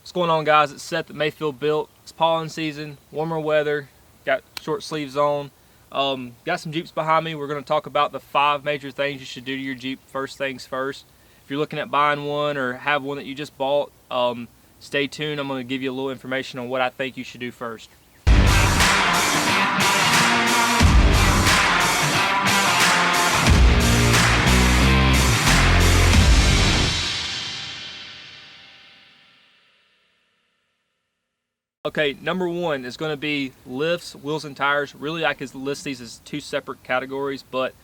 What's going on, guys? It's Seth at Mayfield Built. It's pollen season, warmer weather, got short sleeves on. Got some Jeeps behind me. We're going to talk about the 5 major things you should do to your Jeep first things first. If you're looking at buying one or have one that you just bought, stay tuned. I'm going to give you a little information on what I think you should do first. Okay, number 1 is going to be lifts, wheels, and tires. Really, I could list these as 2 separate categories, but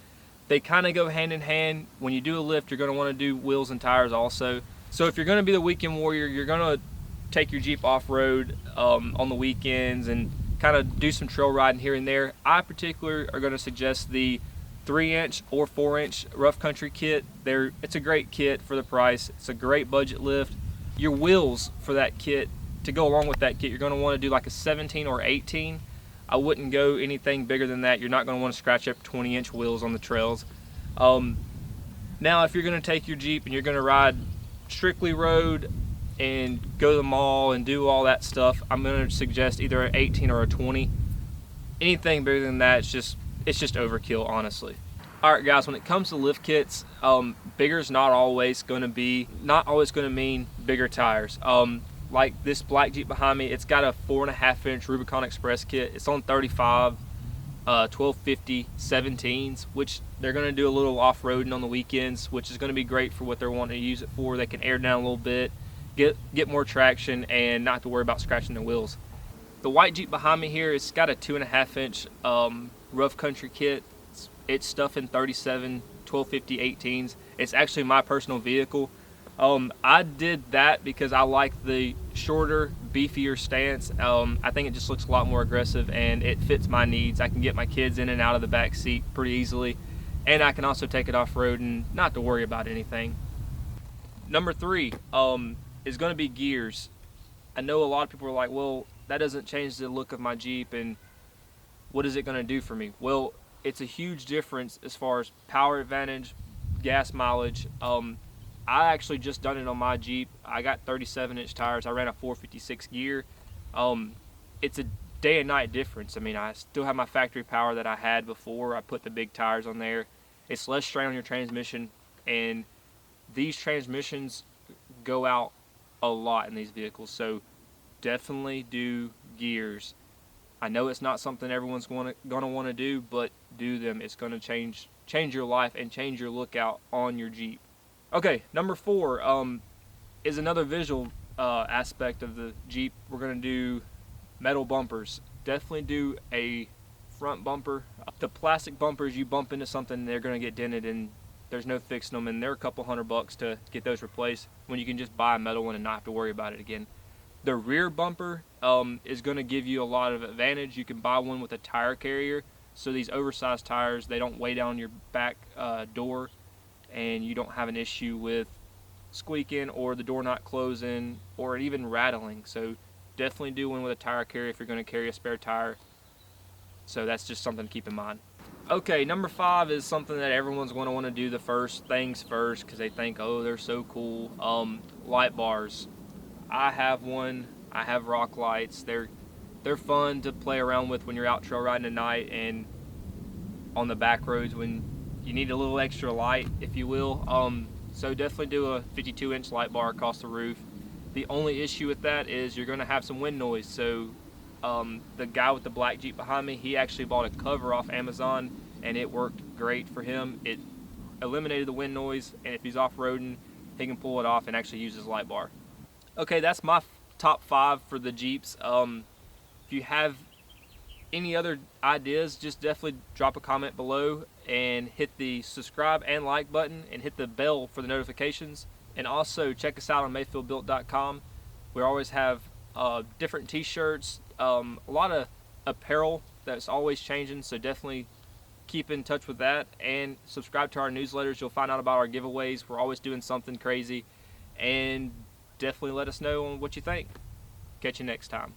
they kind of go hand in hand. When you do a lift, you're going to want to do wheels and tires also. So if you're going to be the weekend warrior, you're going to take your Jeep off-road on the weekends and kind of do some trail riding here and there. I particularly are going to suggest the 3-inch or 4-inch rough country kit. It's a great kit for the price. It's a great budget lift. Your wheels for that kit, to go along with that kit, you're going to want to do like a 17 or 18. I wouldn't go anything bigger than that. You're not going to want to scratch up 20-inch wheels on the trails. Now, if you're going to take your Jeep and you're going to ride strictly road and go to the mall and do all that stuff, I'm going to suggest either an 18 or a 20. Anything bigger than that, it's just overkill, honestly. All right, guys, when it comes to lift kits, bigger is not always going to mean bigger tires. Like this black Jeep behind me, it's got a 4.5-inch Rubicon Express kit. It's on 35, 1250 17s, which they're going to do a little off-roading on the weekends, which is going to be great for what they're wanting to use it for. They can air down a little bit, get more traction, and not have to worry about scratching their wheels. The white Jeep behind me here, it's got a 2.5-inch rough country kit. It's stuffing 37, 1250 18s. It's actually my personal vehicle. I did that because I like the shorter, beefier stance. I think it just looks a lot more aggressive and it fits my needs. I can get my kids in and out of the back seat pretty easily, and I can also take it off-road and not have to worry about anything. Number 3 is going to be gears. I know a lot of people are like, well, that doesn't change the look of my Jeep, and what is it going to do for me? Well, it's a huge difference as far as power advantage, gas mileage. I actually just done it on my Jeep. I got 37-inch tires. I ran a 456 gear. It's a day and night difference. I mean, I still have my factory power that I had before I put the big tires on there. It's less strain on your transmission, and these transmissions go out a lot in these vehicles, so definitely do gears. I know it's not something everyone's gonna want to do, but do them. It's going to change your life and change your lookout on your Jeep. Okay, number 4 is another visual aspect of the Jeep. We're going to do metal bumpers. Definitely do a front bumper. The plastic bumpers, you bump into something, they're going to get dented, and there's no fixing them, and they're a couple $100 to get those replaced when you can just buy a metal one and not have to worry about it again. The rear bumper is going to give you a lot of advantage. You can buy one with a tire carrier, so these oversized tires, they don't weigh down your back door, and you don't have an issue with squeaking or the door not closing or even rattling. So definitely do one with a tire carrier if you're going to carry a spare tire. So that's just something to keep in mind. Okay, number 5 is something that everyone's going to want to do the first things first because they think, oh, they're so cool. Light bars. I have one. I have rock lights. They're fun to play around with when you're out trail riding at night and on the back roads when you need a little extra light, if you will. So definitely do a 52-inch light bar across the roof. The only issue with that is you're going to have some wind noise. So the guy with the black Jeep behind me, he actually bought a cover off Amazon, and it worked great for him. It eliminated the wind noise, and if he's off-roading, he can pull it off and actually use his light bar. Okay, that's my top 5 for the Jeeps. If you have any other ideas, just definitely drop a comment below and hit the subscribe and like button and hit the bell for the notifications. And also check us out on mayfieldbuilt.com. We always have different t-shirts, a lot of apparel that's always changing, so definitely keep in touch with that and subscribe to our newsletters. You'll find out about our giveaways. We're always doing something crazy, and definitely let us know what you think. Catch you next time.